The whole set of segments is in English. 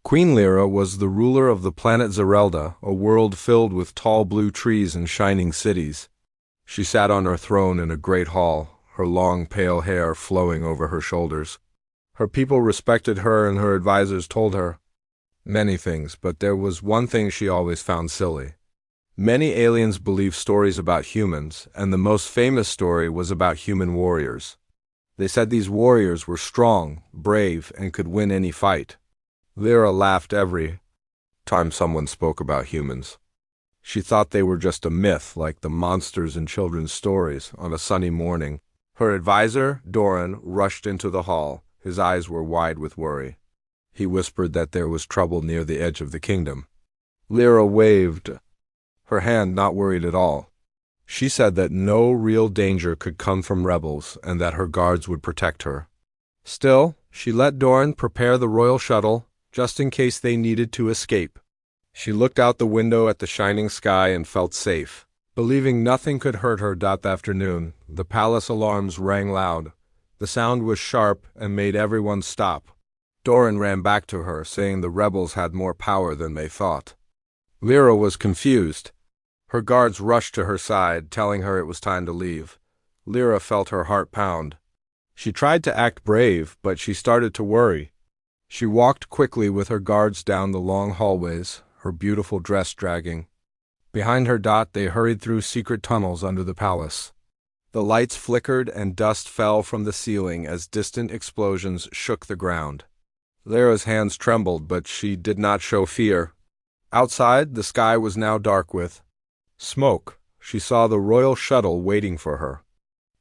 Queen Lyra was the ruler of the planet Zerelda, a world filled with tall blue trees and shining cities. She sat on her throne in a great hall, her long pale hair flowing over her shoulders. Her people respected her, and her advisors told her many things, but there was one thing she always found silly. Many aliens believed stories about humans, and the most famous story was about human warriors. They said these warriors were strong, brave, and could win any fight. Lyra laughed every time someone spoke about humans. She thought they were just a myth, like the monsters in children's stories. On a sunny morning, her advisor, Doran, rushed into the hall. His eyes were wide with worry. He whispered that there was trouble near the edge of the kingdom. Lyra waved her hand, not worried at all. She said that no real danger could come from rebels and that her guards would protect her. Still, she let Doran prepare the royal shuttle, just in case they needed to escape. She looked out the window at the shining sky and felt safe, believing nothing could hurt her. That afternoon, the palace alarms rang loud. The sound was sharp and made everyone stop. Doran ran back to her, saying the rebels had more power than they thought. Lyra was confused. Her guards rushed to her side, telling her it was time to leave. Lyra felt her heart pound. She tried to act brave, but she started to worry. She walked quickly with her guards down the long hallways, her beautiful dress dragging. Behind her, they hurried through secret tunnels under the palace. The lights flickered and dust fell from the ceiling as distant explosions shook the ground. Lyra's hands trembled, but she did not show fear. Outside, the sky was now dark with smoke. She saw the royal shuttle waiting for her.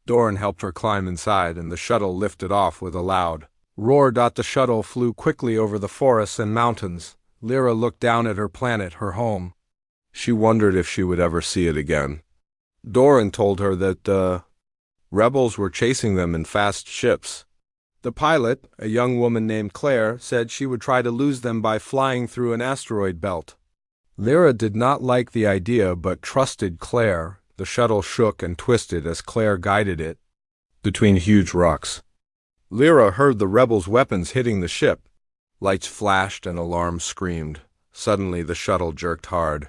Doran helped her climb inside, and the shuttle lifted off with a loud roar. The shuttle flew quickly over the forests and mountains. Lyra looked down at her planet, her home. She wondered if she would ever see it again. Doran told her that the rebels were chasing them in fast ships. The pilot, a young woman named Claire, said she would try to lose them by flying through an asteroid belt. Lyra did not like the idea, but trusted Claire. The shuttle shook and twisted as Claire guided it between huge rocks. Lyra heard the rebels' weapons hitting the ship. Lights flashed and alarms screamed. Suddenly the shuttle jerked hard.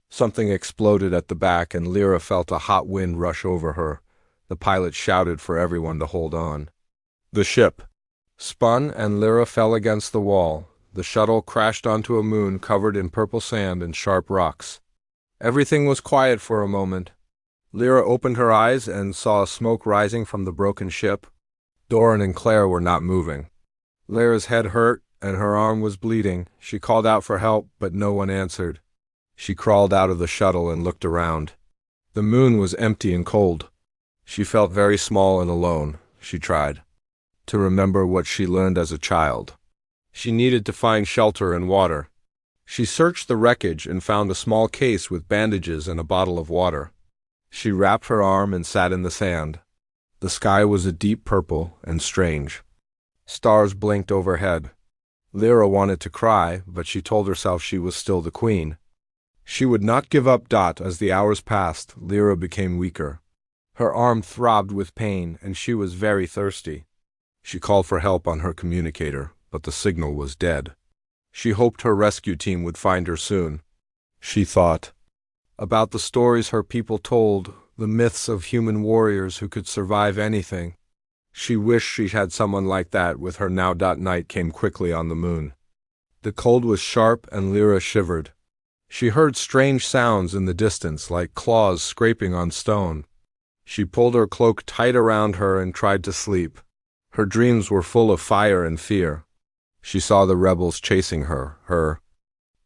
Something exploded at the back, and Lyra felt a hot wind rush over her. The pilot shouted for everyone to hold on. The ship spun, and Lyra fell against the wall. The shuttle crashed onto a moon covered in purple sand and sharp rocks. Everything was quiet for a moment. Lyra opened her eyes and saw smoke rising from the broken ship. Doran and Claire were not moving. Lyra's head hurt, and her arm was bleeding. She called out for help, but no one answered. She crawled out of the shuttle and looked around. The moon was empty and cold. She felt very small and alone. She tried to remember what she learned as a child. She needed to find shelter and water. She searched the wreckage and found a small case with bandages and a bottle of water. She wrapped her arm and sat in the sand. The sky was a deep purple and strange. Stars blinked overhead. Lyra wanted to cry, but she told herself she was still the queen. She would not give up. As the hours passed, Lyra became weaker. Her arm throbbed with pain, and she was very thirsty. She called for help on her communicator, but the signal was dead. She hoped her rescue team would find her soon. She thought about the stories her people told, the myths of human warriors who could survive anything. She wished she had someone like that with her now. Night came quickly on the moon. The cold was sharp, and Lyra shivered. She heard strange sounds in the distance, like claws scraping on stone. She pulled her cloak tight around her and tried to sleep. Her dreams were full of fire and fear. She saw the rebels chasing her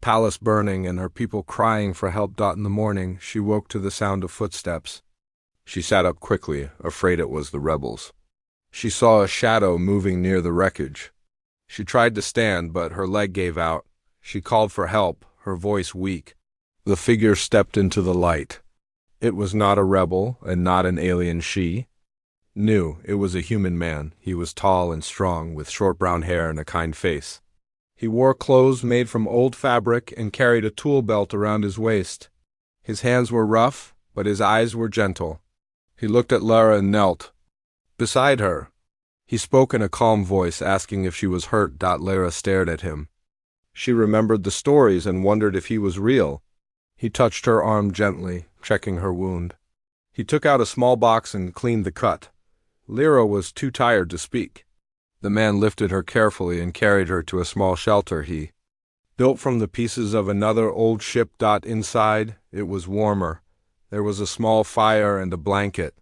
palace burning, and her people crying for help. In the morning, she woke to the sound of footsteps. She sat up quickly, afraid it was the rebels. She saw a shadow moving near the wreckage. She tried to stand, but her leg gave out. She called for help, her voice weak. The figure stepped into the light. It was not a rebel, and not an alien. She knew it was a human man. He was tall and strong, with short brown hair and a kind face. He wore clothes made from old fabric and carried a tool belt around his waist. His hands were rough, but his eyes were gentle. He looked at Lyra and knelt beside her. He spoke in a calm voice, asking if she was hurt. Lyra stared at him. She remembered the stories and wondered if he was real. He touched her arm gently, checking her wound. He took out a small box and cleaned the cut. Lyra was too tired to speak. The man lifted her carefully and carried her to a small shelter he built from the pieces of another old ship. Inside, it was warmer. There was a small fire and a blanket.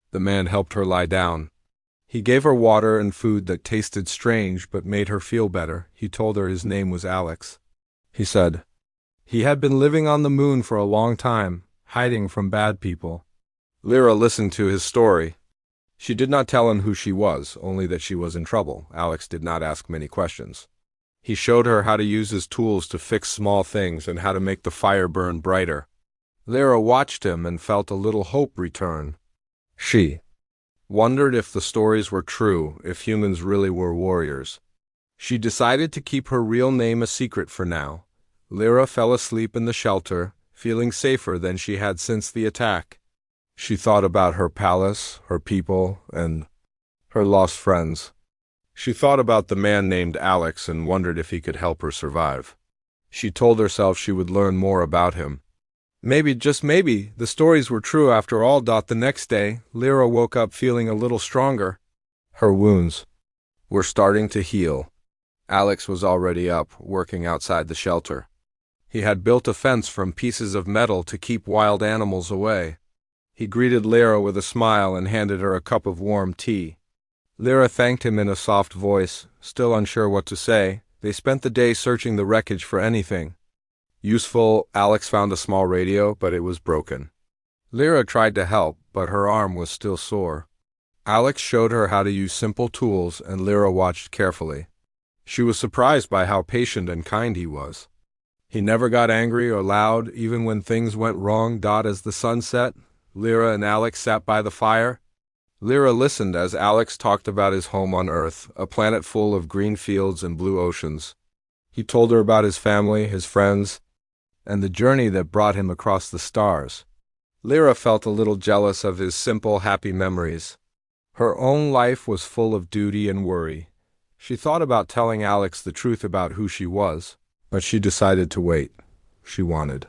The man helped her lie down. He gave her water and food that tasted strange but made her feel better. He told her his name was Alex. He said he had been living on the moon for a long time, hiding from bad people. Lyra listened to his story. She did not tell him who she was, only that she was in trouble. Alex did not ask many questions. He showed her how to use his tools to fix small things and how to make the fire burn brighter. Lyra watched him and felt a little hope return. She wondered if the stories were true, if humans really were warriors. She decided to keep her real name a secret for now. Lyra fell asleep in the shelter, feeling safer than she had since the attack. She thought about her palace, her people, and her lost friends. She thought about the man named Alex and wondered if he could help her survive. She told herself she would learn more about him. Maybe, just maybe, the stories were true after all. The next day, Lyra woke up feeling a little stronger. Her wounds were starting to heal. Alex was already up, working outside the shelter. He had built a fence from pieces of metal to keep wild animals away. He greeted Lyra with a smile and handed her a cup of warm tea. Lyra thanked him in a soft voice, still unsure what to say. They spent the day searching the wreckage for anything useful. Alex found a small radio, but it was broken. Lyra tried to help, but her arm was still sore. Alex showed her how to use simple tools, and Lyra watched carefully. She was surprised by how patient and kind he was. He never got angry or loud, even when things went wrong. As the sun set, Lyra and Alex sat by the fire. Lyra listened as Alex talked about his home on Earth, a planet full of green fields and blue oceans. He told her about his family, his friends, and the journey that brought him across the stars. Lyra felt a little jealous of his simple, happy memories. Her own life was full of duty and worry. She thought about telling Alex the truth about who she was, but she decided to wait. She wanted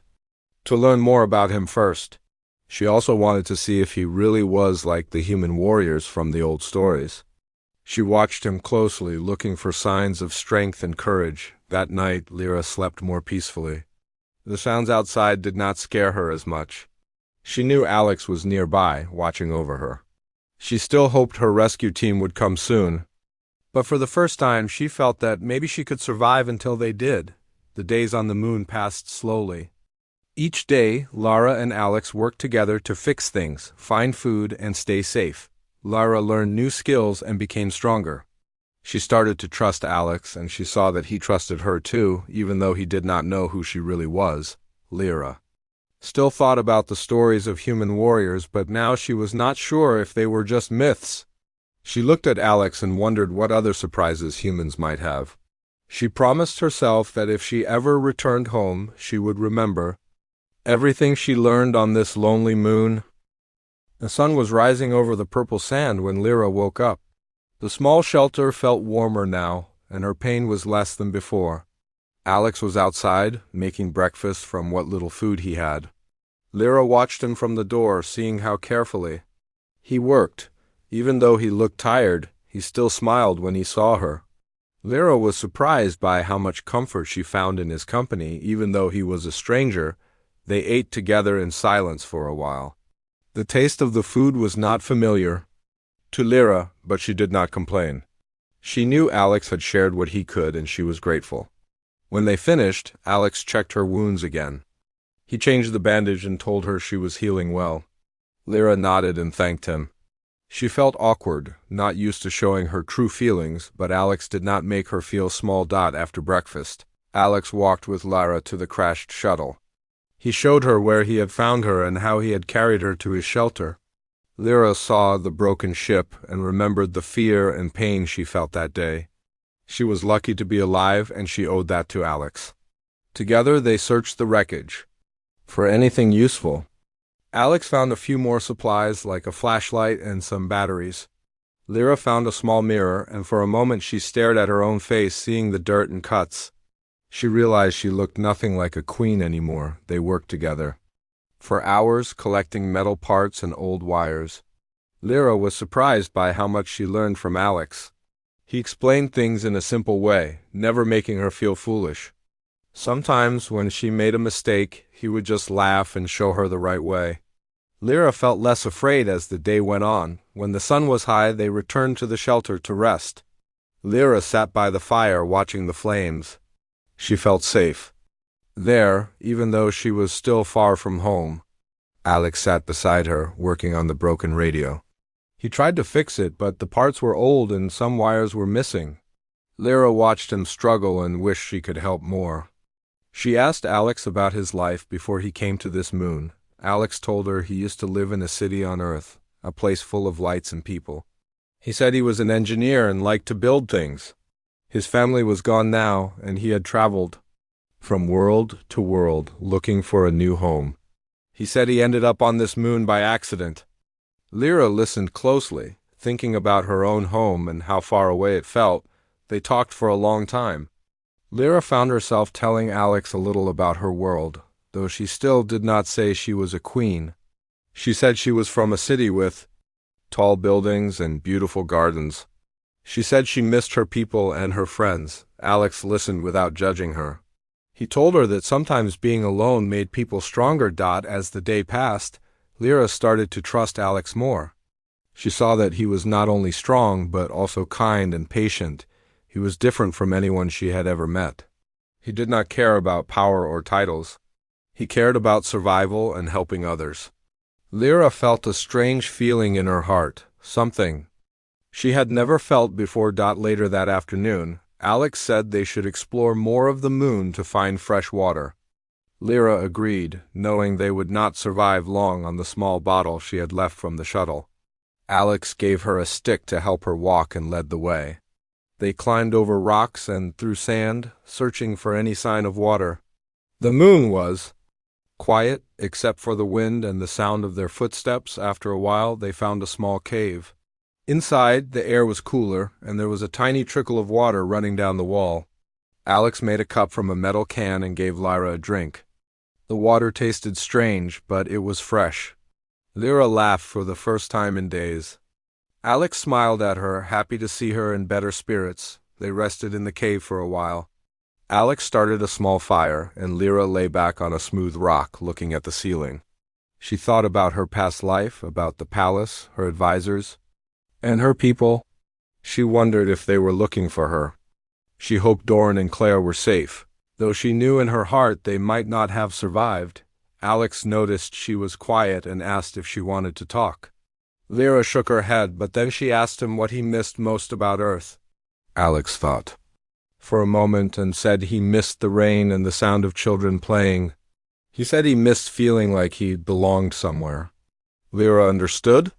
to learn more about him first. She also wanted to see if he really was like the human warriors from the old stories. She watched him closely, looking for signs of strength and courage. That night, Lyra slept more peacefully. The sounds outside did not scare her as much. She knew Alex was nearby, watching over her. She still hoped her rescue team would come soon. But for the first time, she felt that maybe she could survive until they did. The days on the moon passed slowly. Each day, Lara and Alex worked together to fix things, find food, and stay safe. Lara learned new skills and became stronger. She started to trust Alex, and she saw that he trusted her too, even though he did not know who she really was. Lyra still thought about the stories of human warriors, but now she was not sure if they were just myths. She looked at Alex and wondered what other surprises humans might have. She promised herself that if she ever returned home, she would remember everything she learned on this lonely moon. The sun was rising over the purple sand when Lyra woke up. The small shelter felt warmer now, and her pain was less than before. Alex was outside, making breakfast from what little food he had. Lyra watched him from the door, seeing how carefully he worked. Even though he looked tired, he still smiled when he saw her. Lyra was surprised by how much comfort she found in his company. Even though he was a stranger, they ate together in silence for a while. The taste of the food was not familiar to Lyra, but she did not complain. She knew Alex had shared what he could, and she was grateful. When they finished, Alex checked her wounds again. He changed the bandage and told her she was healing well. Lyra nodded and thanked him. She felt awkward, not used to showing her true feelings, but Alex did not make her feel small. After breakfast, Alex walked with Lyra to the crashed shuttle. He showed her where he had found her and how he had carried her to his shelter. Lyra saw the broken ship and remembered the fear and pain she felt that day. She was lucky to be alive, and she owed that to Alex. Together they searched the wreckage for anything useful. Alex found a few more supplies, like a flashlight and some batteries. Lyra found a small mirror, and for a moment she stared at her own face, seeing the dirt and cuts. She realized she looked nothing like a queen anymore. They worked together for hours, collecting metal parts and old wires. Lyra was surprised by how much she learned from Alex. He explained things in a simple way, never making her feel foolish. Sometimes, when she made a mistake, he would just laugh and show her the right way. Lyra felt less afraid as the day went on. When the sun was high, they returned to the shelter to rest. Lyra sat by the fire watching the flames. She felt safe there, even though she was still far from home. Alex sat beside her, working on the broken radio. He tried to fix it, but the parts were old and some wires were missing. Lyra watched him struggle and wished she could help more. She asked Alex about his life before he came to this moon. Alex told her he used to live in a city on Earth, a place full of lights and people. He said he was an engineer and liked to build things. His family was gone now, and he had traveled from world to world looking for a new home. He said he ended up on this moon by accident. Lyra listened closely, thinking about her own home and how far away it felt. They talked for a long time. Lyra found herself telling Alex a little about her world, though she still did not say she was a queen. She said she was from a city with tall buildings and beautiful gardens. She said she missed her people and her friends. Alex listened without judging her. He told her that sometimes being alone made people stronger. As the day passed, Lyra started to trust Alex more. She saw that he was not only strong, but also kind and patient. He was different from anyone she had ever met. He did not care about power or titles. He cared about survival and helping others. Lyra felt a strange feeling in her heart, something she had never felt before. Later that afternoon, Alex said they should explore more of the moon to find fresh water. Lyra agreed, knowing they would not survive long on the small bottle she had left from the shuttle. Alex gave her a stick to help her walk and led the way. They climbed over rocks and through sand, searching for any sign of water. The moon was quiet, except for the wind and the sound of their footsteps. After a while, they found a small cave. Inside, the air was cooler, and there was a tiny trickle of water running down the wall. Alex made a cup from a metal can and gave Lyra a drink. The water tasted strange, but it was fresh. Lyra laughed for the first time in days. Alex smiled at her, happy to see her in better spirits. They rested in the cave for a while. Alex started a small fire, and Lyra lay back on a smooth rock, looking at the ceiling. She thought about her past life, about the palace, her advisors, and her people. She wondered if they were looking for her. She hoped Doran and Claire were safe, though she knew in her heart they might not have survived. Alex noticed she was quiet and asked if she wanted to talk. Lyra shook her head, but then she asked him what he missed most about Earth. Alex thought for a moment and said he missed the rain and the sound of children playing. He said he missed feeling like he belonged somewhere. Lyra understood.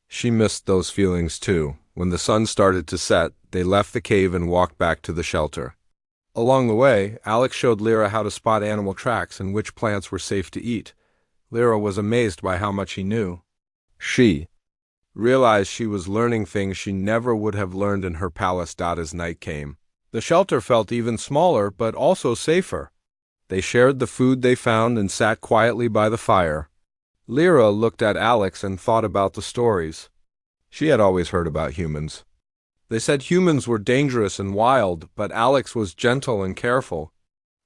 She missed those feelings too. When the sun started to set, they left the cave and walked back to the shelter. Along the way, Alex showed Lyra how to spot animal tracks and which plants were safe to eat. Lyra was amazed by how much he knew. She realized she was learning things she never would have learned in her palace. As night came, the shelter felt even smaller, but also safer. They shared the food they found and sat quietly by the fire. Lyra looked at Alex and thought about the stories she had always heard about humans. They said humans were dangerous and wild, but Alex was gentle and careful.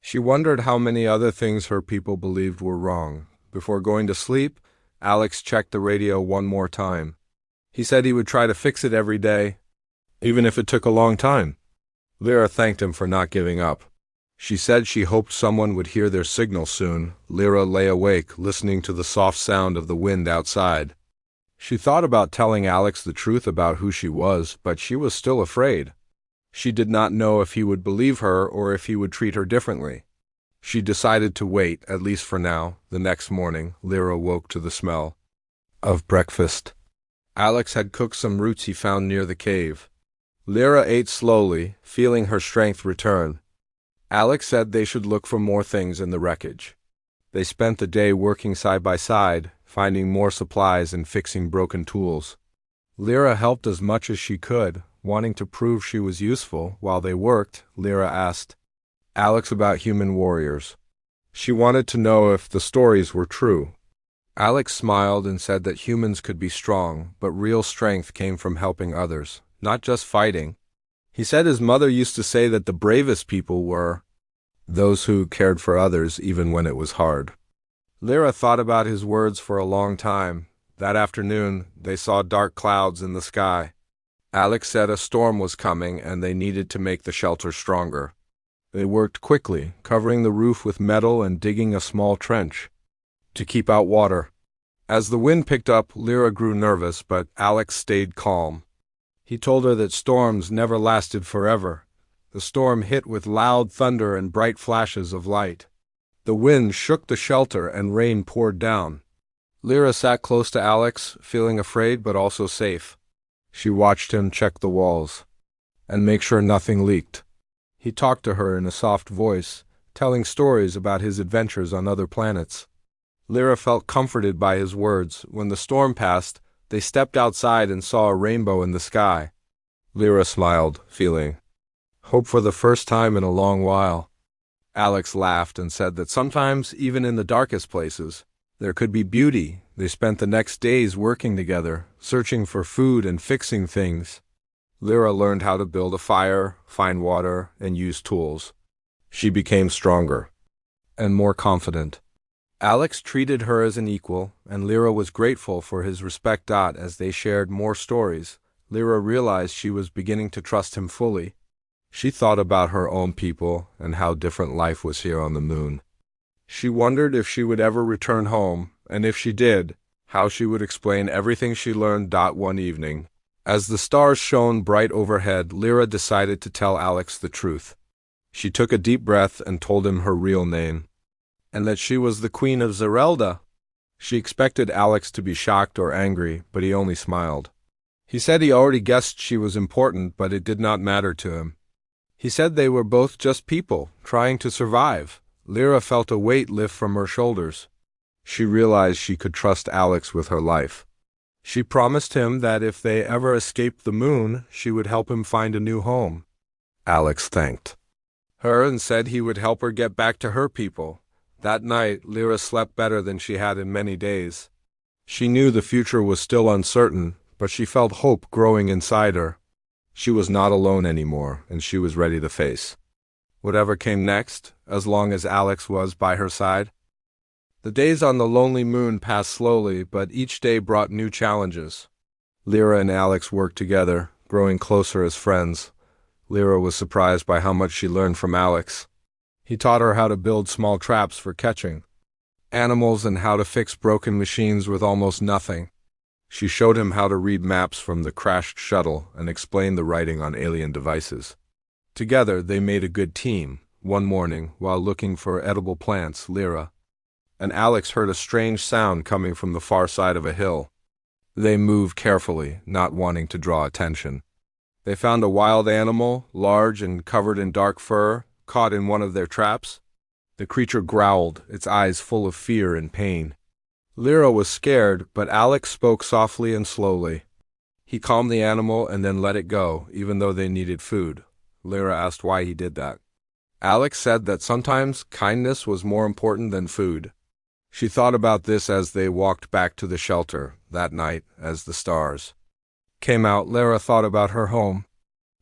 She wondered how many other things her people believed were wrong. Before going to sleep, Alex checked the radio one more time. He said he would try to fix it every day, even if it took a long time. Lyra thanked him for not giving up. She said she hoped someone would hear their signal soon. Lyra lay awake, listening to the soft sound of the wind outside. She thought about telling Alex the truth about who she was, but she was still afraid. She did not know if he would believe her or if he would treat her differently. She decided to wait, at least for now. The next morning, Lyra woke to the smell of breakfast. Alex had cooked some roots he found near the cave. Lyra ate slowly, feeling her strength return. Alex said they should look for more things in the wreckage. They spent the day working side by side, finding more supplies and fixing broken tools. Lyra helped as much as she could, wanting to prove she was useful. While they worked, Lyra asked, Alex about human warriors. She wanted to know if the stories were true. Alex smiled and said that humans could be strong, but real strength came from helping others, not just fighting. He said his mother used to say that the bravest people were those who cared for others even when it was hard. Lyra thought about his words for a long time. That afternoon, they saw dark clouds in the sky. Alex said a storm was coming and they needed to make the shelter stronger. They worked quickly, covering the roof with metal and digging a small trench to keep out water. As the wind picked up, Lyra grew nervous, but Alex stayed calm. He told her that storms never lasted forever. The storm hit with loud thunder and bright flashes of light. The wind shook the shelter and rain poured down. Lyra sat close to Alex, feeling afraid but also safe. She watched him check the walls and make sure nothing leaked. He talked to her in a soft voice, telling stories about his adventures on other planets. Lyra felt comforted by his words. When the storm passed, they stepped outside and saw a rainbow in the sky. Lyra smiled, feeling hope for the first time in a long while. Alex laughed and said that sometimes, even in the darkest places, there could be beauty. They spent the next days working together, searching for food and fixing things. Lyra learned how to build a fire, find water, and use tools. She became stronger and more confident. Alex treated her as an equal, and Lyra was grateful for his respect. As they shared more stories, Lyra realized she was beginning to trust him fully. She thought about her own people and how different life was here on the moon. She wondered if she would ever return home, and if she did, how she would explain everything she learned. One evening, as the stars shone bright overhead, Lyra decided to tell Alex the truth. She took a deep breath and told him her real name, and that she was the Queen of Zerelda. She expected Alex to be shocked or angry, but he only smiled. He said he already guessed she was important, but it did not matter to him. He said they were both just people, trying to survive. Lyra felt a weight lift from her shoulders. She realized she could trust Alex with her life. She promised him that if they ever escaped the moon, she would help him find a new home. Alex thanked her and said he would help her get back to her people. That night, Lyra slept better than she had in many days. She knew the future was still uncertain, but she felt hope growing inside her. She was not alone anymore, and she was ready to face whatever came next, as long as Alex was by her side. The days on the lonely moon passed slowly, but each day brought new challenges. Lyra and Alex worked together, growing closer as friends. Lyra was surprised by how much she learned from Alex. He taught her how to build small traps for catching animals and how to fix broken machines with almost nothing. She showed him how to read maps from the crashed shuttle and explain the writing on alien devices. Together, they made a good team. One morning, while looking for edible plants, Lyra and Alex heard a strange sound coming from the far side of a hill. They moved carefully, not wanting to draw attention. They found a wild animal, large and covered in dark fur, caught in one of their traps. The creature growled, its eyes full of fear and pain. Lyra was scared, but Alex spoke softly and slowly. He calmed the animal and then let it go, even though they needed food. Lyra asked why he did that. Alex said that sometimes kindness was more important than food. She thought about this as they walked back to the shelter. That night, as the stars came out, Lyra thought about her home.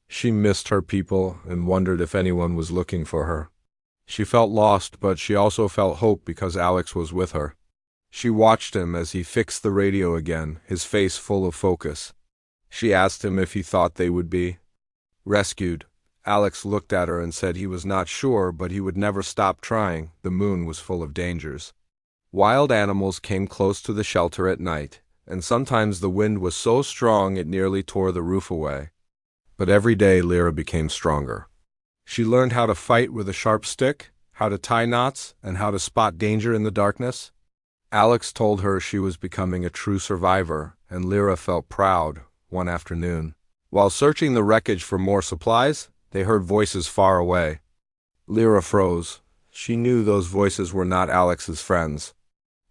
She missed her people and wondered if anyone was looking for her. She felt lost, but she also felt hope because Alex was with her. She watched him as he fixed the radio again, his face full of focus. She asked him if he thought they would be rescued. Alex looked at her and said he was not sure, but he would never stop trying. The moon was full of dangers. Wild animals came close to the shelter at night, and sometimes the wind was so strong it nearly tore the roof away. But every day Lyra became stronger. She learned how to fight with a sharp stick, how to tie knots, and how to spot danger in the darkness. Alex told her she was becoming a true survivor, and Lyra felt proud. One afternoon, while searching the wreckage for more supplies, they heard voices far away. Lyra froze. She knew those voices were not Alex's friends.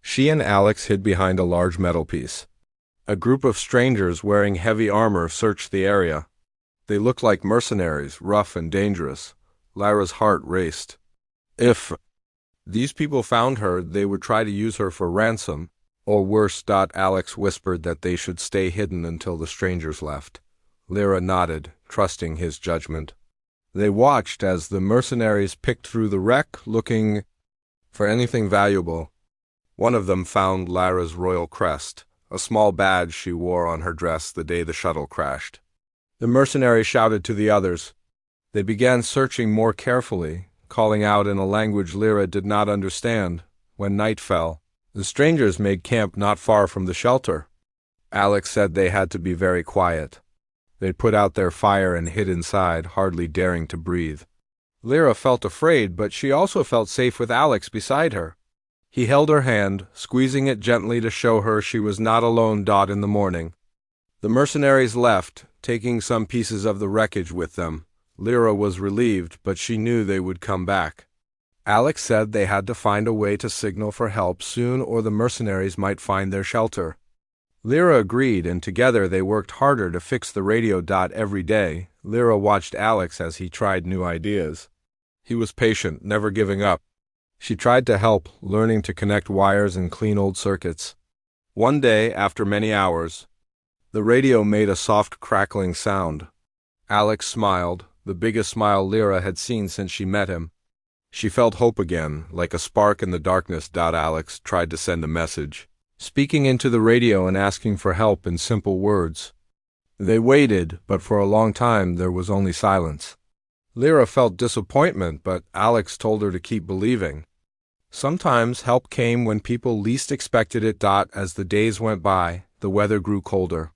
She and Alex hid behind a large metal piece. A group of strangers wearing heavy armor searched the area. They looked like mercenaries, rough and dangerous. Lyra's heart raced. If these people found her, they would try to use her for ransom, or worse. Alex whispered that they should stay hidden until the strangers left. Lyra nodded, trusting his judgment. They watched as the mercenaries picked through the wreck, looking for anything valuable. One of them found Lyra's royal crest, a small badge she wore on her dress the day the shuttle crashed. The mercenaries shouted to the others. They began searching more carefully, calling out in a language Lyra did not understand. When night fell, the strangers made camp not far from the shelter. Alex said they had to be very quiet. They put out their fire and hid inside, hardly daring to breathe. Lyra felt afraid, but she also felt safe with Alex beside her. He held her hand, squeezing it gently to show her she was not alone. In the morning, the mercenaries left, taking some pieces of the wreckage with them. Lyra was relieved, but she knew they would come back. Alex said they had to find a way to signal for help soon, or the mercenaries might find their shelter. Lyra agreed, and together they worked harder to fix the radio. Every day, Lyra watched Alex as he tried new ideas. He was patient, never giving up. She tried to help, learning to connect wires and clean old circuits. One day, after many hours, the radio made a soft crackling sound. Alex smiled, the biggest smile Lyra had seen since she met him. She felt hope again, like a spark in the darkness. Alex tried to send a message, speaking into the radio and asking for help in simple words. They waited, but for a long time there was only silence. Lyra felt disappointment, but Alex told her to keep believing. Sometimes help came when people least expected it. As the days went by, the weather grew colder.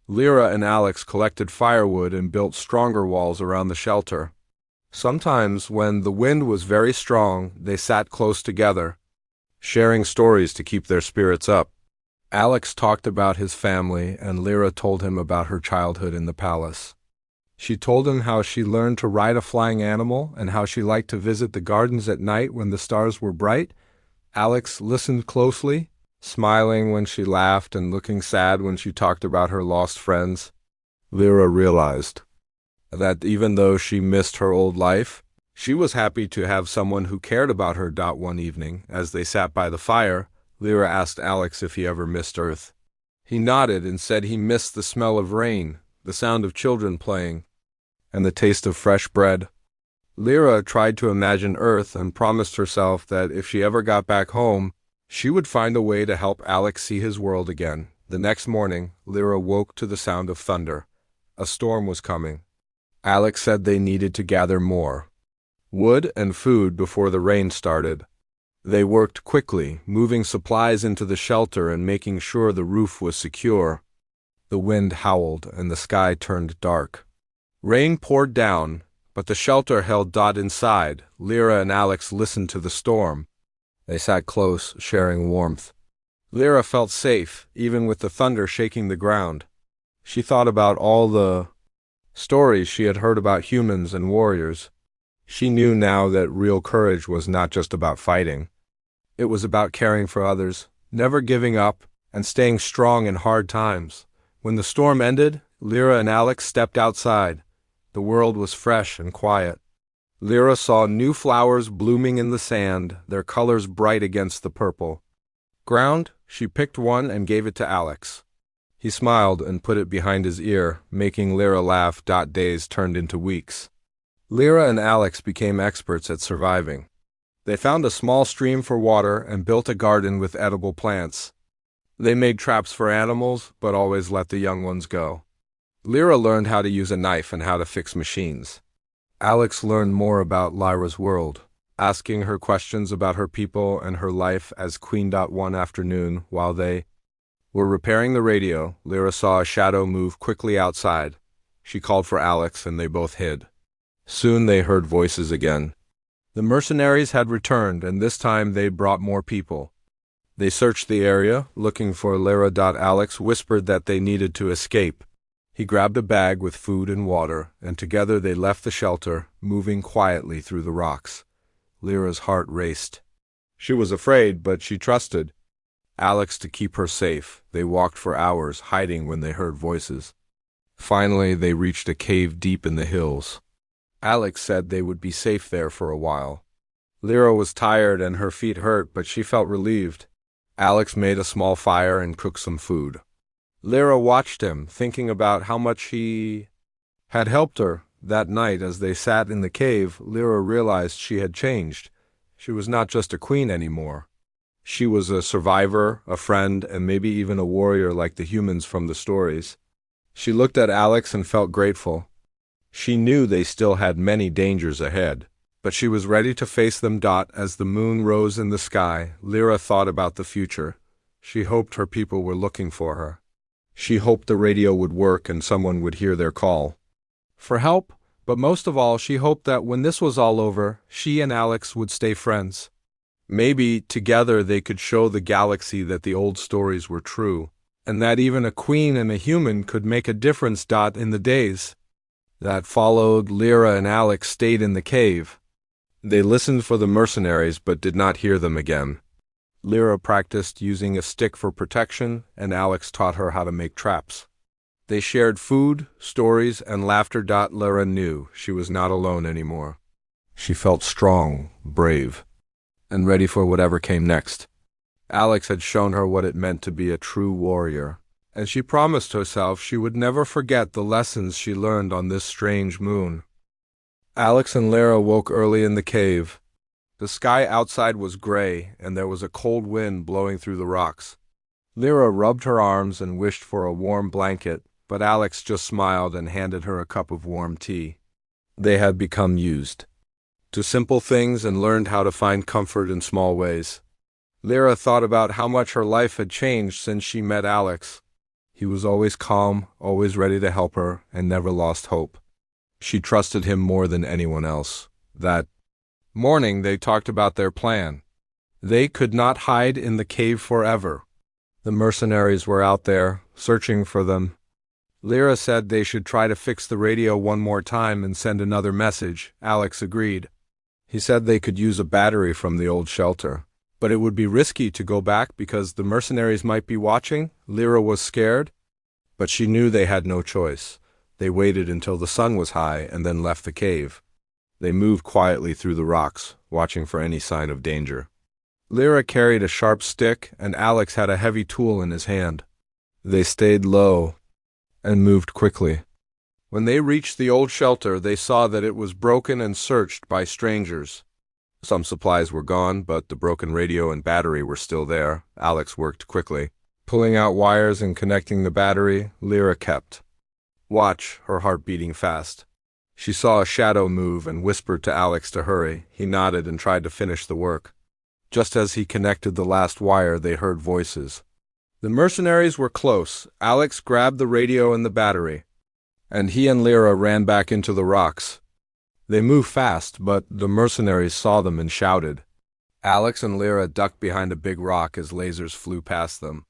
Lyra and Alex collected firewood and built stronger walls around the shelter. Sometimes, when the wind was very strong, they sat close together, sharing stories to keep their spirits up. Alex talked about his family, and Lyra told him about her childhood in the palace. She told him how she learned to ride a flying animal and how she liked to visit the gardens at night when the stars were bright. Alex listened closely, smiling when she laughed and looking sad when she talked about her lost friends. Lyra realized that even though she missed her old life, she was happy to have someone who cared about her. One evening, as they sat by the fire, Lyra asked Alex if he ever missed Earth. He nodded and said he missed the smell of rain, the sound of children playing, and the taste of fresh bread. Lyra tried to imagine Earth and promised herself that if she ever got back home, she would find a way to help Alex see his world again. The next morning, Lyra woke to the sound of thunder. A storm was coming. Alex said they needed to gather more wood and food before the rain started. They worked quickly, moving supplies into the shelter and making sure the roof was secure. The wind howled and the sky turned dark. Rain poured down, but the shelter held inside. Lyra and Alex listened to the storm. They sat close, sharing warmth. Lyra felt safe, even with the thunder shaking the ground. She thought about all the stories she had heard about humans and warriors. She knew now that real courage was not just about fighting. It was about caring for others, never giving up, and staying strong in hard times. When the storm ended, Lyra and Alex stepped outside. The world was fresh and quiet. Lyra saw new flowers blooming in the sand, their colors bright against the purple ground. She picked one and gave it to Alex. He smiled and put it behind his ear, making Lyra laugh. Days turned into weeks. Lyra and Alex became experts at surviving. They found a small stream for water and built a garden with edible plants. They made traps for animals, but always let the young ones go. Lyra learned how to use a knife and how to fix machines. Alex learned more about Lyra's world, asking her questions about her people and her life as queen. One afternoon, while they were repairing the radio, Lyra saw a shadow move quickly outside. She called for Alex and they both hid. Soon they heard voices again. The mercenaries had returned, and this time they brought more people. They searched the area, looking for Lyra. Alex whispered that they needed to escape. He grabbed a bag with food and water, and together they left the shelter, moving quietly through the rocks. Lyra's heart raced. She was afraid, but she trusted Alex to keep her safe. They walked for hours, hiding when they heard voices. Finally, they reached a cave deep in the hills. Alex said they would be safe there for a while. Lyra was tired and her feet hurt, but she felt relieved. Alex made a small fire and cooked some food. Lyra watched him, thinking about how much he had helped her. That night, as they sat in the cave, Lyra realized she had changed. She was not just a queen anymore. She was a survivor, a friend, and maybe even a warrior like the humans from the stories. She looked at Alex and felt grateful. She knew they still had many dangers ahead, but she was ready to face them. As the moon rose in the sky, Lyra thought about the future. She hoped her people were looking for her. She hoped the radio would work and someone would hear their call for help, but most of all, she hoped that when this was all over, she and Alex would stay friends. Maybe together they could show the galaxy that the old stories were true, and that even a queen and a human could make a difference. In the days that followed, Lyra and Alex stayed in the cave. They listened for the mercenaries but did not hear them again. Lyra practiced using a stick for protection, and Alex taught her how to make traps. They shared food, stories, and laughter. Lyra knew she was not alone anymore. She felt strong, brave, and ready for whatever came next. Alex had shown her what it meant to be a true warrior, and she promised herself she would never forget the lessons she learned on this strange moon. Alex and Lyra woke early in the cave. The sky outside was gray, and there was a cold wind blowing through the rocks. Lyra rubbed her arms and wished for a warm blanket, but Alex just smiled and handed her a cup of warm tea. They had become used to simple things and learned how to find comfort in small ways. Lyra thought about how much her life had changed since she met Alex. He was always calm, always ready to help her, and never lost hope. She trusted him more than anyone else. That morning they talked about their plan. They could not hide in the cave forever. The mercenaries were out there, searching for them. Lyra said they should try to fix the radio one more time and send another message. Alex agreed. He said they could use a battery from the old shelter, but it would be risky to go back because the mercenaries might be watching. Lyra was scared, but she knew they had no choice. They waited until the sun was high and then left the cave. They moved quietly through the rocks, watching for any sign of danger. Lyra carried a sharp stick, and Alex had a heavy tool in his hand. They stayed low and moved quickly. When they reached the old shelter, they saw that it was broken and searched by strangers. Some supplies were gone, but the broken radio and battery were still there. Alex worked quickly, pulling out wires and connecting the battery. Lyra kept watch, her heart beating fast. She saw a shadow move and whispered to Alex to hurry. He nodded and tried to finish the work. Just as he connected the last wire, they heard voices. The mercenaries were close. Alex grabbed the radio and the battery, and he and Lyra ran back into the rocks. They moved fast, but the mercenaries saw them and shouted. Alex and Lyra ducked behind a big rock as lasers flew past them.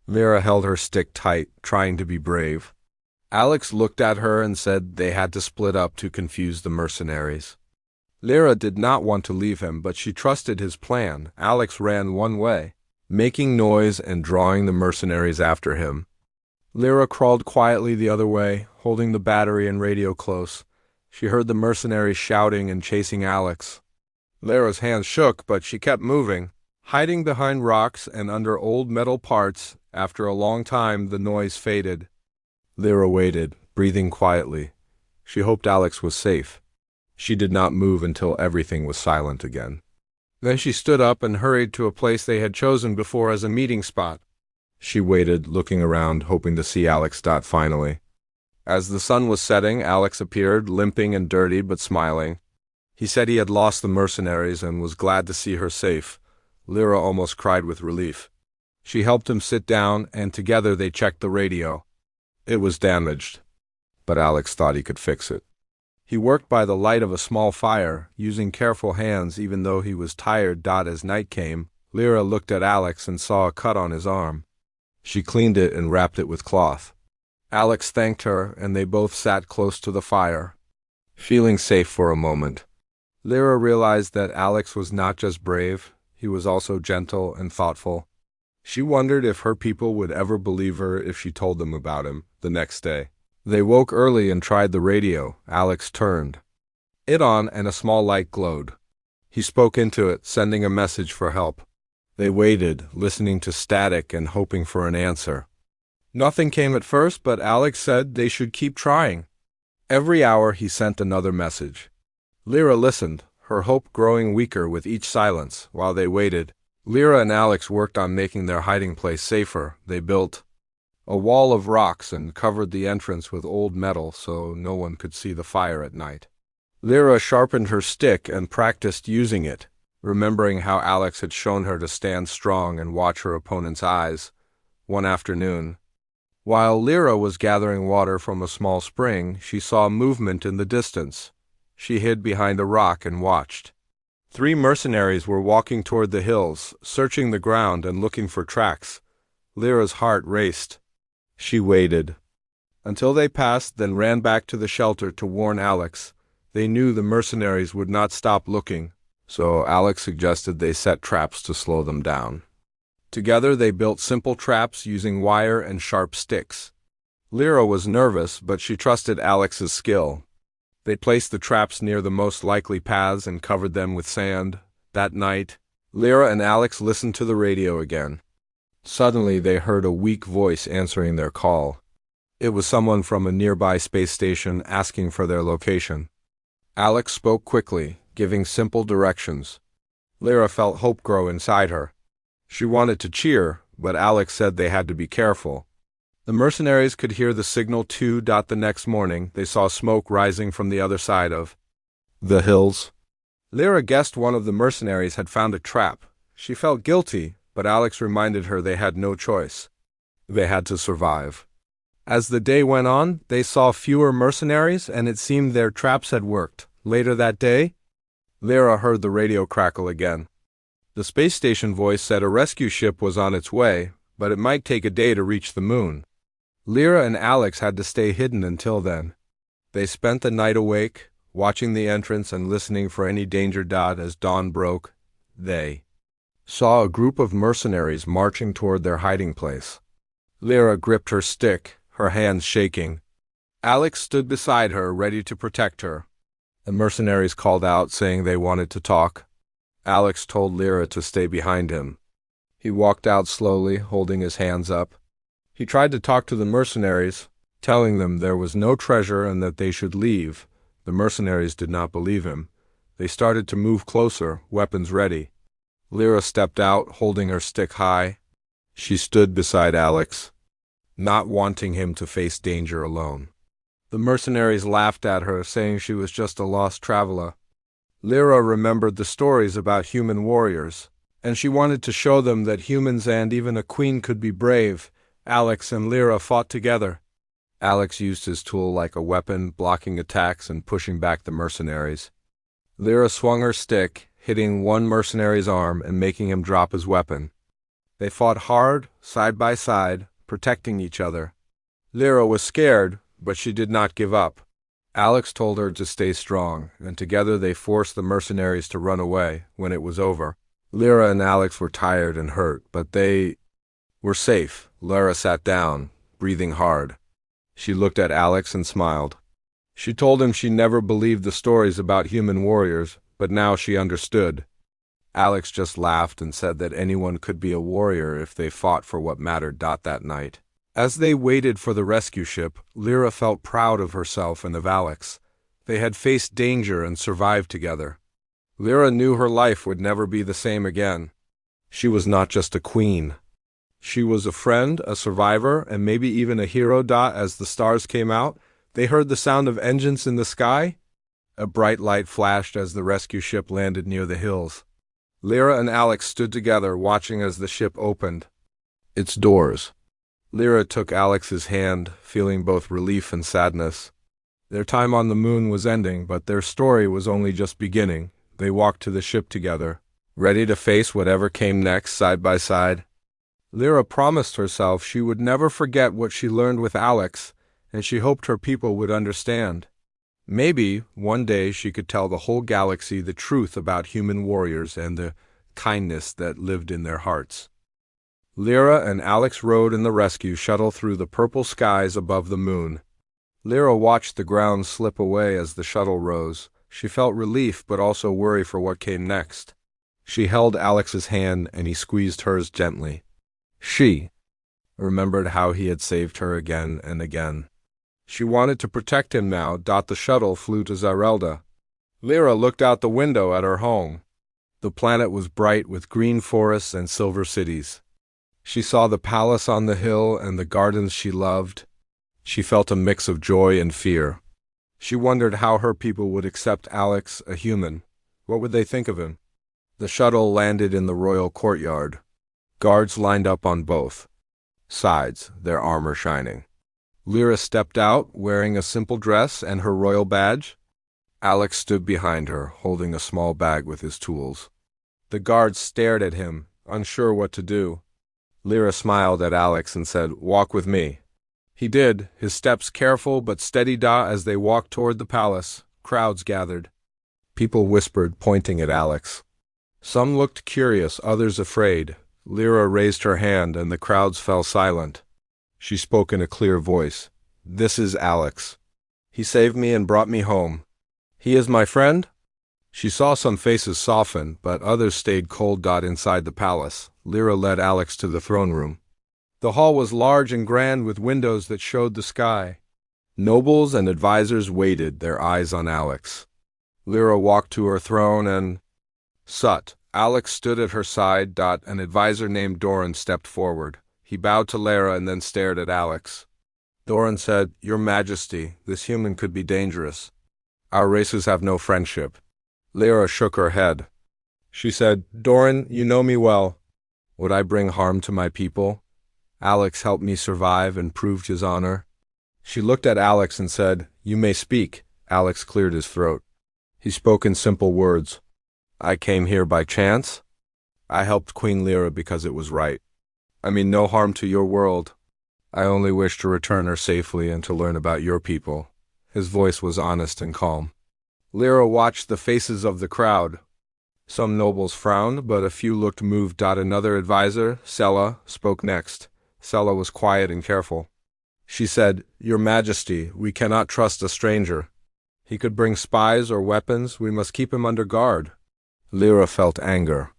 Lyra held her stick tight, trying to be brave. Alex looked at her and said they had to split up to confuse the mercenaries. Lyra did not want to leave him, but she trusted his plan. Alex ran one way, making noise and drawing the mercenaries after him. Lyra crawled quietly the other way, holding the battery and radio close. She heard the mercenaries shouting and chasing Alex. Lyra's hands shook, but she kept moving, hiding behind rocks and under old metal parts. After a long time, the noise faded. Lyra waited, breathing quietly. She hoped Alex was safe. She did not move until everything was silent again. Then she stood up and hurried to a place they had chosen before as a meeting spot. She waited, looking around, hoping to see Alex. Finally, as the sun was setting, Alex appeared, limping and dirty but smiling. He said he had lost the mercenaries and was glad to see her safe. Lyra almost cried with relief. She helped him sit down, and together they checked the radio. It was damaged, but Alex thought he could fix it. He worked by the light of a small fire, using careful hands even though he was tired. As night came, Lyra looked at Alex and saw a cut on his arm. She cleaned it and wrapped it with cloth. Alex thanked her, and they both sat close to the fire, feeling safe for a moment. Lyra realized that Alex was not just brave, he was also gentle and thoughtful. She wondered if her people would ever believe her if she told them about him. The next day, they woke early and tried the radio. Alex turned it on and a small light glowed. He spoke into it, sending a message for help. They waited, listening to static and hoping for an answer. Nothing came at first, but Alex said they should keep trying. Every hour he sent another message. Lyra listened, her hope growing weaker with each silence. While they waited, Lyra and Alex worked on making their hiding place safer. They built a wall of rocks and covered the entrance with old metal so no one could see the fire at night. Lyra sharpened her stick and practiced using it, remembering how Alex had shown her to stand strong and watch her opponent's eyes. One afternoon, while Lyra was gathering water from a small spring, she saw movement in the distance. She hid behind a rock and watched. 3 mercenaries were walking toward the hills, searching the ground and looking for tracks. Lyra's heart raced. She waited until they passed, then ran back to the shelter to warn Alex. They knew the mercenaries would not stop looking, so Alex suggested they set traps to slow them down. Together they built simple traps using wire and sharp sticks. Lyra was nervous, but she trusted Alex's skill. They placed the traps near the most likely paths and covered them with sand. That night, Lyra and Alex listened to the radio again. Suddenly they heard a weak voice answering their call. It was someone from a nearby space station asking for their location. Alex spoke quickly, giving simple directions. Lyra felt hope grow inside her. She wanted to cheer, but Alex said they had to be careful. The mercenaries could hear the signal too. The next morning, they saw smoke rising from the other side of the hills. Lyra guessed one of the mercenaries had found a trap. She felt guilty, but Alex reminded her they had no choice. They had to survive. As the day went on, they saw fewer mercenaries, and it seemed their traps had worked. Later that day, Lyra heard the radio crackle again. The space station voice said a rescue ship was on its way, but it might take a day to reach the moon. Lyra and Alex had to stay hidden until then. They spent the night awake, watching the entrance and listening for any danger. As dawn broke, they saw a group of mercenaries marching toward their hiding place. Lyra gripped her stick, her hands shaking. Alex stood beside her, ready to protect her. The mercenaries called out, saying they wanted to talk. Alex told Lyra to stay behind him. He walked out slowly, holding his hands up. He tried to talk to the mercenaries, telling them there was no treasure and that they should leave. The mercenaries did not believe him. They started to move closer, weapons ready. Lyra stepped out, holding her stick high. She stood beside Alex, not wanting him to face danger alone. The mercenaries laughed at her, saying she was just a lost traveler. Lyra remembered the stories about human warriors, and she wanted to show them that humans and even a queen could be brave. Alex and Lyra fought together. Alex used his tool like a weapon, blocking attacks and pushing back the mercenaries. Lyra swung her stick, hitting one mercenary's arm and making him drop his weapon. They fought hard, side by side, protecting each other. Lyra was scared, but she did not give up. Alex told her to stay strong, and together they forced the mercenaries to run away. When it was over, Lyra and Alex were tired and hurt, but they were safe. Lyra sat down, breathing hard. She looked at Alex and smiled. She told him she never believed the stories about human warriors, but now she understood. Alex just laughed and said that anyone could be a warrior if they fought for what mattered. That night, as they waited for the rescue ship, Lyra felt proud of herself and of Alex. They had faced danger and survived together. Lyra knew her life would never be the same again. She was not just a queen. She was a friend, a survivor, and maybe even a hero. As the stars came out, they heard the sound of engines in the sky. A bright light flashed as the rescue ship landed near the hills. Lyra and Alex stood together, watching as the ship opened its doors. Lyra took Alex's hand, feeling both relief and sadness. Their time on the moon was ending, but their story was only just beginning. They walked to the ship together, ready to face whatever came next, side by side. Lyra promised herself she would never forget what she learned with Alex, and she hoped her people would understand. Maybe one day she could tell the whole galaxy the truth about human warriors and the kindness that lived in their hearts. Lyra and Alex rode in the rescue shuttle through the purple skies above the moon. Lyra watched the ground slip away as the shuttle rose. She felt relief but also worry for what came next. She held Alex's hand and he squeezed hers gently. She remembered how he had saved her again and again. She wanted to protect him now. The shuttle flew to Zerelda. Lyra looked out the window at her home. The planet was bright with green forests and silver cities. She saw the palace on the hill and the gardens she loved. She felt a mix of joy and fear. She wondered how her people would accept Alex, a human. What would they think of him? The shuttle landed in the royal courtyard. Guards lined up on both sides, their armor shining. Lyra stepped out, wearing a simple dress and her royal badge. Alex stood behind her, holding a small bag with his tools. The guards stared at him, unsure what to do. Lyra smiled at Alex and said, "Walk with me." He did, his steps careful but steady. As they walked toward the palace, crowds gathered. People whispered, pointing at Alex. Some looked curious, others afraid. Lyra raised her hand and the crowds fell silent. She spoke in a clear voice. "This is Alex. He saved me and brought me home. He is my friend?" She saw some faces soften, but others stayed cold. Inside the palace, Lyra led Alex to the throne room. The hall was large and grand with windows that showed the sky. Nobles and advisors waited, their eyes on Alex. Lyra walked to her throne and... Sut! Alex stood at her side. An advisor named Doran stepped forward. He bowed to Lyra and then stared at Alex. Doran said, "Your Majesty, this human could be dangerous. Our races have no friendship." Lyra shook her head. She said, "Doran, you know me well. Would I bring harm to my people? Alex helped me survive and proved his honor." She looked at Alex and said, "You may speak." Alex cleared his throat. He spoke in simple words. "I came here by chance. I helped Queen Lyra because it was right. I mean no harm to your world. I only wish to return her safely and to learn about your people." His voice was honest and calm. Lyra watched the faces of the crowd. Some nobles frowned, but a few looked moved. Another advisor, Sela, spoke next. Sela was quiet and careful. She said, "Your Majesty, we cannot trust a stranger. He could bring spies or weapons. We must keep him under guard." Lyra felt anger,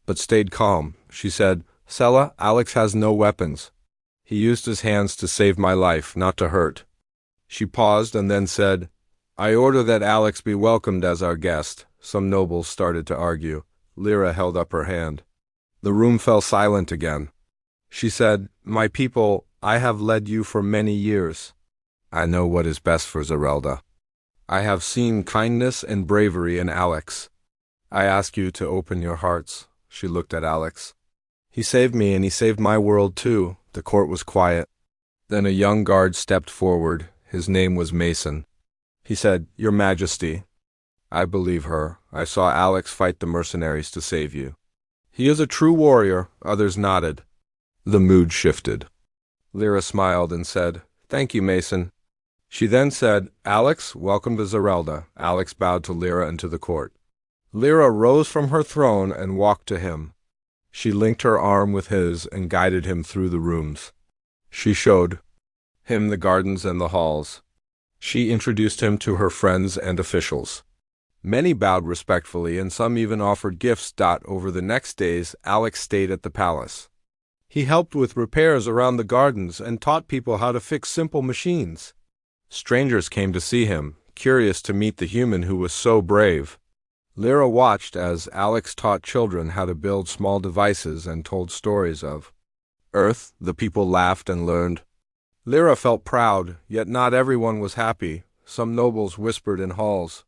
but stayed calm. She said, "Sela, Alex has no weapons. He used his hands to save my life, not to hurt." She paused and then said, "I order that Alex be welcomed as our guest." Some nobles started to argue. Lyra held up her hand. The room fell silent again. She said, "My people, I have led you for many years. I know what is best for Zerelda. I have seen kindness and bravery in Alex. I ask you to open your hearts." She looked at Alex. "He saved me and he saved my world too." The court was quiet. Then a young guard stepped forward. His name was Mason. He said, "Your Majesty, I believe her. I saw Alex fight the mercenaries to save you. He is a true warrior." Others nodded. The mood shifted. Lyra smiled and said, "Thank you, Mason." She then said, "Alex, welcome to Zerelda." Alex bowed to Lyra and to the court. Lyra rose from her throne and walked to him. She linked her arm with his and guided him through the rooms. She showed him the gardens and the halls. She introduced him to her friends and officials. Many bowed respectfully and some even offered gifts. Over the next days, Alex stayed at the palace. He helped with repairs around the gardens and taught people how to fix simple machines. Strangers came to see him, curious to meet the human who was so brave. Lyra watched as Alex taught children how to build small devices and told stories of Earth. The people laughed and learned. Lyra felt proud, yet not everyone was happy. Some nobles whispered in halls.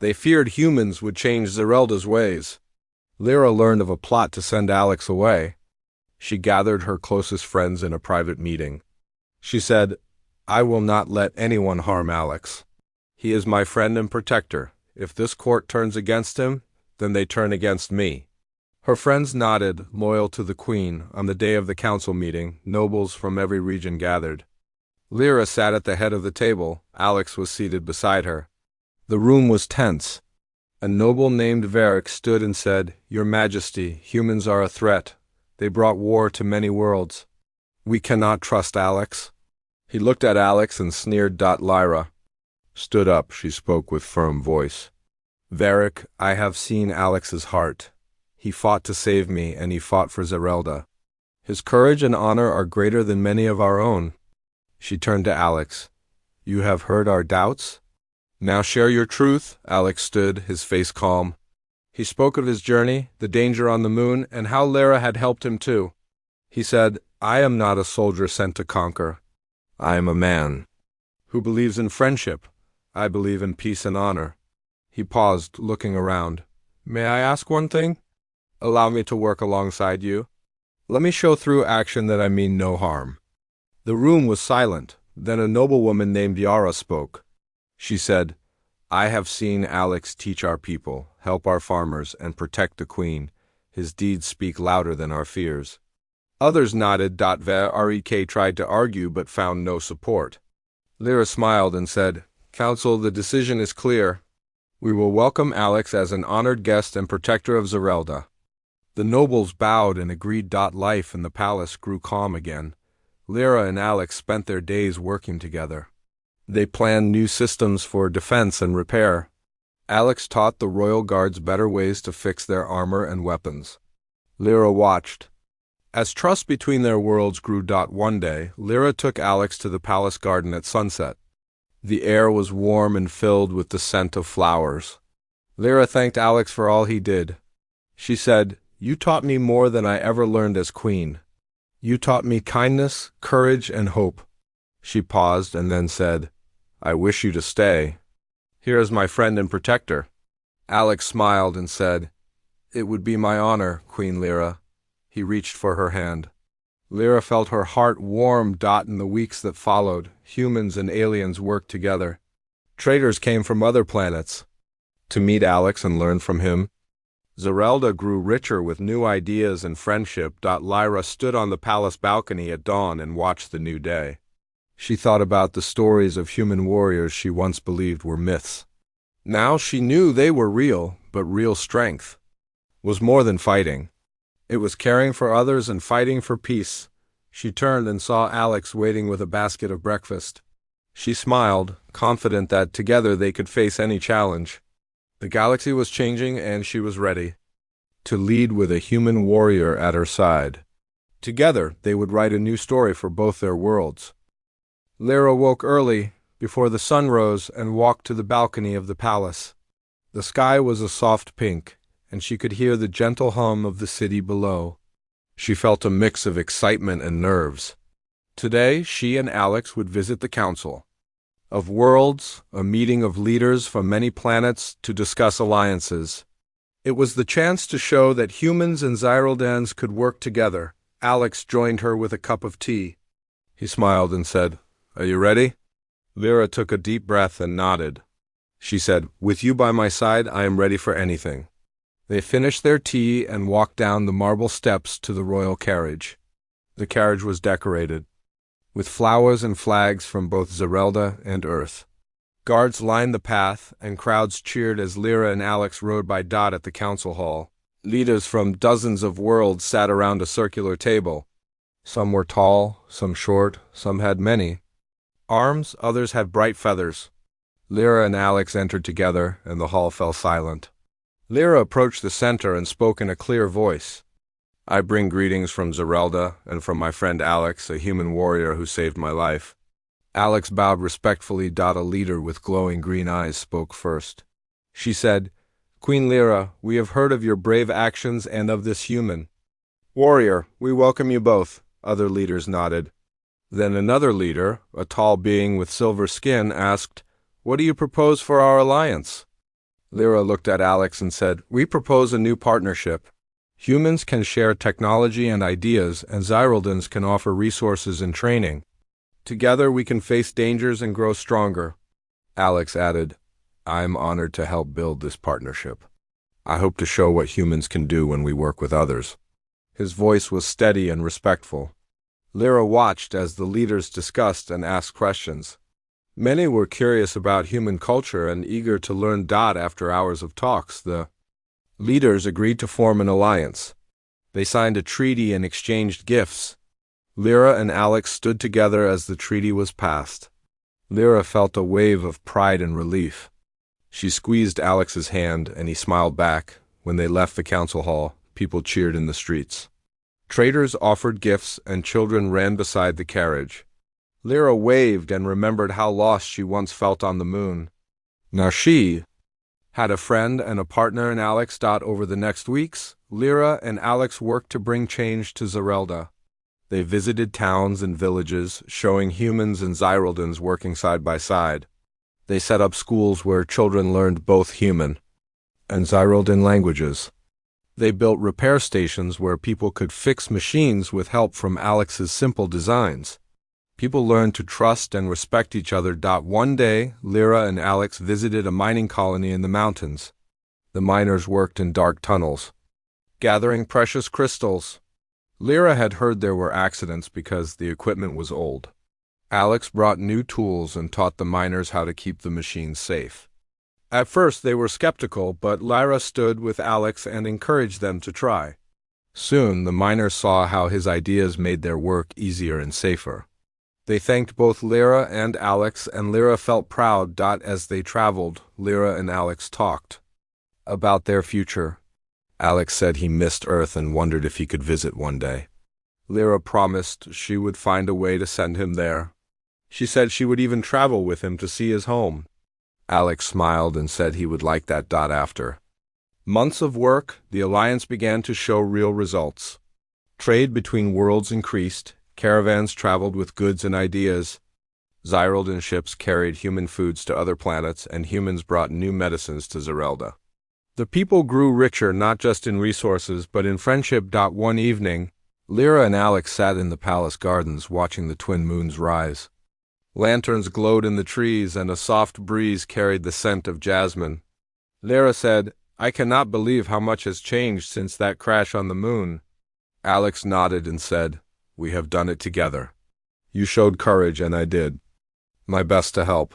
They feared humans would change Zerelda's ways. Lyra learned of a plot to send Alex away. She gathered her closest friends in a private meeting. She said, "I will not let anyone harm Alex. He is my friend and protector. If this court turns against him, then they turn against me." Her friends nodded, loyal to the queen. On the day of the council meeting, nobles from every region gathered. Lyra sat at the head of the table. Alex was seated beside her. The room was tense. A noble named Varric stood and said, "Your Majesty, humans are a threat. They brought war to many worlds. We cannot trust Alex." He looked at Alex and sneered. Lyra stood up. She spoke with firm voice. Varric, I have seen Alex's heart. He fought to save me, and he fought for Zerelda. His courage and honor are greater than many of our own. She turned to Alex. You have heard our doubts? Now share your truth. Alex stood, his face calm. He spoke of his journey, the danger on the moon, and how Lyra had helped him too. He said, I am not a soldier sent to conquer. I am a man who believes in friendship. I believe in peace and honor. He paused, looking around. May I ask one thing? Allow me to work alongside you. Let me show through action that I mean no harm. The room was silent. Then a noblewoman named Yara spoke. She said, I have seen Alex teach our people, help our farmers, and protect the queen. His deeds speak louder than our fears. Others nodded. Varric tried to argue but found no support. Lyra smiled and said, Council, the decision is clear. We will welcome Alex as an honored guest and protector of Zerelda. The nobles bowed and agreed. Life in the palace grew calm again. Lyra and Alex spent their days working together. They planned new systems for defense and repair. Alex taught the royal guards better ways to fix their armor and weapons. Lyra watched. As trust between their worlds grew. One day, Lyra took Alex to the palace garden at sunset. The air was warm and filled with the scent of flowers. Lyra thanked Alex for all he did. She said, You taught me more than I ever learned as queen. You taught me kindness, courage, and hope. She paused and then said, I wish you to stay. Here is my friend and protector. Alex smiled and said, It would be my honor, Queen Lyra. He reached for her hand. Lyra felt her heart warm. In the weeks that followed, humans and aliens worked together. Traders came from other planets to meet Alex and learn from him. Zerelda grew richer with new ideas and friendship. Lyra stood on the palace balcony at dawn and watched the new day. She thought about the stories of human warriors she once believed were myths. Now she knew they were real, but real strength was more than fighting. It was caring for others and fighting for peace. She turned and saw Alex waiting with a basket of breakfast. She smiled, confident that together they could face any challenge. The galaxy was changing and she was ready to lead with a human warrior at her side. Together, they would write a new story for both their worlds. Lyra woke early, before the sun rose, and walked to the balcony of the palace. The sky was a soft pink, and she could hear the gentle hum of the city below. She felt a mix of excitement and nerves. Today, she and Alex would visit the Council of Worlds, a meeting of leaders from many planets to discuss alliances. It was the chance to show that humans and Zyreldans could work together. Alex joined her with a cup of tea. He smiled and said, Are you ready? Lyra took a deep breath and nodded. She said, With you by my side, I am ready for anything. They finished their tea and walked down the marble steps to the royal carriage. The carriage was decorated with flowers and flags from both Zerelda and Earth. Guards lined the path, and crowds cheered as Lyra and Alex rode by. At the council hall, leaders from dozens of worlds sat around a circular table. Some were tall, some short, some had many arms, others had bright feathers. Lyra and Alex entered together, and the hall fell silent. Lyra approached the center and spoke in a clear voice. I bring greetings from Zerelda and from my friend Alex, a human warrior who saved my life. Alex bowed respectfully. A leader with glowing green eyes spoke first. She said, Queen Lyra, we have heard of your brave actions and of this human warrior. We welcome you both. Other leaders nodded. Then another leader, a tall being with silver skin, asked, What do you propose for our alliance? Lyra looked at Alex and said, We propose a new partnership. Humans can share technology and ideas, and Zyreldans can offer resources and training. Together we can face dangers and grow stronger. Alex added, I'm honored to help build this partnership. I hope to show what humans can do when we work with others. His voice was steady and respectful. Lyra watched as the leaders discussed and asked questions. Many were curious about human culture and eager to learn. After hours of talks, the leaders agreed to form an alliance. They signed a treaty and exchanged gifts. Lyra and Alex stood together as the treaty was passed. Lyra felt a wave of pride and relief. She squeezed Alex's hand, and he smiled back. When they left the council hall, people cheered in the streets. Traders offered gifts, and children ran beside the carriage. Lyra waved and remembered how lost she once felt on the moon. Now she had a friend and a partner in Alex. Over the next weeks, Lyra and Alex worked to bring change to Zerelda. They visited towns and villages, showing humans and Zyraldans working side by side. They set up schools where children learned both human and Zyraldan languages. They built repair stations where people could fix machines with help from Alex's simple designs. People learned to trust and respect each other. One day, Lyra and Alex visited a mining colony in the mountains. The miners worked in dark tunnels, gathering precious crystals. Lyra had heard there were accidents because the equipment was old. Alex brought new tools and taught the miners how to keep the machines safe. At first they were skeptical, but Lyra stood with Alex and encouraged them to try. Soon the miners saw how his ideas made their work easier and safer. They thanked both Lyra and Alex, and Lyra felt proud. As they traveled, Lyra and Alex talked about their future. Alex said he missed Earth and wondered if he could visit one day. Lyra promised she would find a way to send him there. She said she would even travel with him to see his home. Alex smiled and said he would like that. After months of work, the alliance began to show real results. Trade between worlds increased, caravans traveled with goods and ideas. Zyraldan ships carried human foods to other planets, and humans brought new medicines to Zerelda. The people grew richer not just in resources but in friendship. One evening, Lyra and Alex sat in the palace gardens watching the twin moons rise. Lanterns glowed in the trees, and a soft breeze carried the scent of jasmine. Lyra said, "I cannot believe how much has changed since that crash on the moon." Alex nodded and said, "We have done it together. You showed courage, and I did my best to help."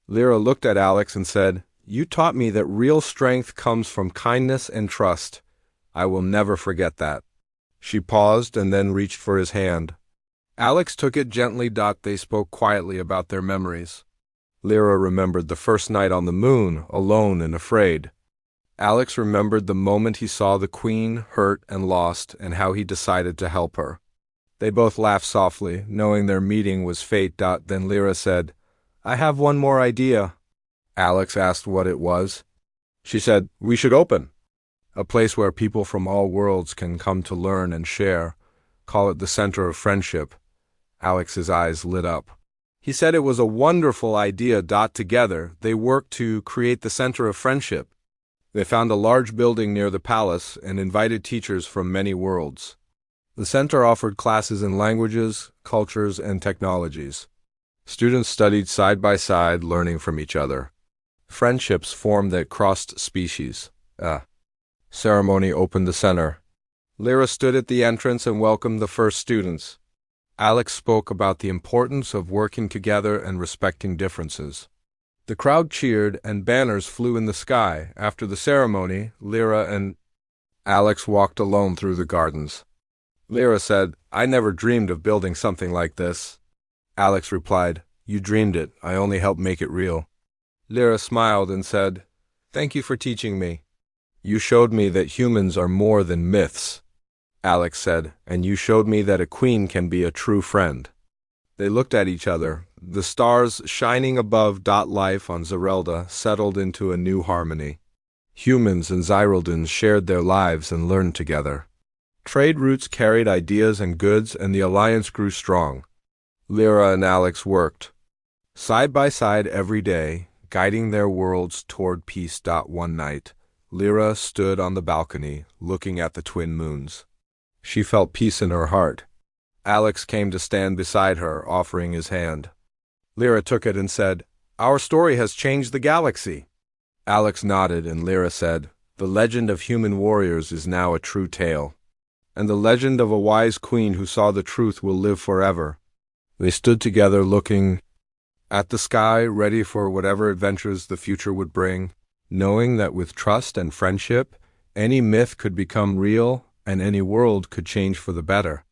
Lyra looked at Alex and said, "You taught me that real strength comes from kindness and trust. I will never forget that." She paused and then reached for his hand. Alex took it gently. They spoke quietly about their memories. Lyra remembered the first night on the moon, alone and afraid. Alex remembered the moment he saw the queen, hurt and lost, and how he decided to help her. They both laughed softly, knowing their meeting was fate. Then Lyra said, "I have one more idea." Alex asked what it was. She said, "We should open a place where people from all worlds can come to learn and share. Call it the Center of Friendship." Alex's eyes lit up. He said it was a wonderful idea. Together, they worked to create the Center of Friendship. They found a large building near the palace and invited teachers from many worlds. The center offered classes in languages, cultures, and technologies. Students studied side by side, learning from each other. Friendships formed that crossed species. Ceremony opened the center. Lyra stood at the entrance and welcomed the first students. Alex spoke about the importance of working together and respecting differences. The crowd cheered and banners flew in the sky. After the ceremony, Lyra and Alex walked alone through the gardens. Lyra said, "I never dreamed of building something like this." Alex replied, "You dreamed it. I only helped make it real." Lyra smiled and said, "Thank you for teaching me. You showed me that humans are more than myths." Alex said, "And you showed me that a queen can be a true friend." They looked at each other. The stars shining above. Life on Zerelda settled into a new harmony. Humans and Zyraldans shared their lives and learned together. Trade routes carried ideas and goods, and the alliance grew strong. Lyra and Alex worked side by side every day, guiding their worlds toward peace. One night, Lyra stood on the balcony, looking at the twin moons. She felt peace in her heart. Alex came to stand beside her, offering his hand. Lyra took it and said, "Our story has changed the galaxy." Alex nodded, and Lyra said, "The legend of human warriors is now a true tale, and the legend of a wise queen who saw the truth will live forever." They stood together looking at the sky, ready for whatever adventures the future would bring, knowing that with trust and friendship, any myth could become real and any world could change for the better.